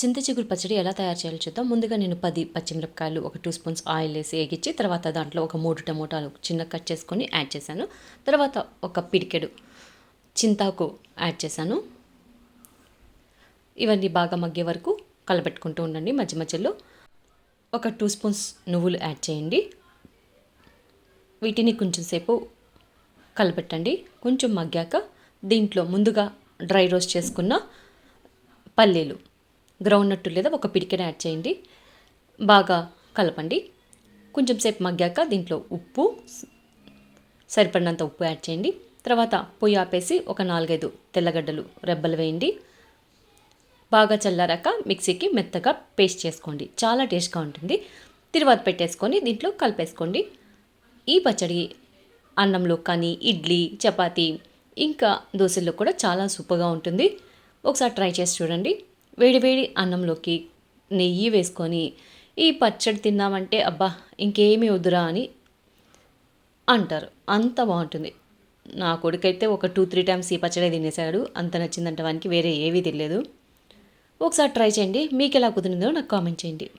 చింత చిగురు పచ్చడి ఎలా తయారు చేయాలో చూద్దాం. ముందుగా నేను 10 పచ్చిమిరపకాయలు, ఒక 2 స్పూన్స్ ఆయిల్ వేసి ఏగిచ్చి, తర్వాత దాంట్లో ఒక 3 టమోటాలు చిన్నగా కట్ చేసుకొని యాడ్ చేశాను. తర్వాత ఒక పిడికెడు చింతాకు యాడ్ చేశాను. ఇవన్నీ బాగా మగ్గే వరకు కలపెట్టుకుంటూ ఉండండి. మధ్య మధ్యలో ఒక 2 స్పూన్స్ నువ్వులు యాడ్ చేయండి. వీటిని కొంచెం సేపు కలపెట్టండి. కొంచెం మగ్గాక దీంట్లో ముందుగా డ్రై రోస్ట్ చేసుకున్న పల్లీలు, గ్రౌండ్ నట్టు లేదా ఒక పిడికెడు యాడ్ చేయండి. బాగా కలపండి. కొంచెం సేపు మగ్గాక దీంట్లో ఉప్పు, సరిపడినంత ఉప్పు యాడ్ చేయండి. తర్వాత పొయ్యి ఆపేసి ఒక 4-5 తెల్లగడ్డలు రెబ్బలు వేయండి. బాగా చల్లారాక మిక్సీకి మెత్తగా పేస్ట్ చేసుకోండి. చాలా టేస్ట్గా ఉంటుంది. తిరువాత పెట్టేసుకొని దీంట్లో కలిపేసుకోండి. ఈ పచ్చడి అన్నంలో కానీ, ఇడ్లీ, చపాతీ, ఇంకా దోశల్లో కూడా చాలా సూపర్గా ఉంటుంది. ఒకసారి ట్రై చేసి చూడండి. వేడివేడి అన్నంలోకి నెయ్యి వేసుకొని ఈ పచ్చడి తిన్నామంటే అబ్బా ఇంకేమీ వద్దురా అని అంటారు. అంత బాగుంటుంది. నా కొడుకైతే ఒక 2-3 టైమ్స్ ఈ పచ్చడి తినేసాడు. అంత నచ్చిందంటే వానికి వేరే ఏవీ తెలియదు. ఒకసారి ట్రై చేయండి. మీకు ఎలా కుదిరిందో నాకు కామెంట్ చేయండి.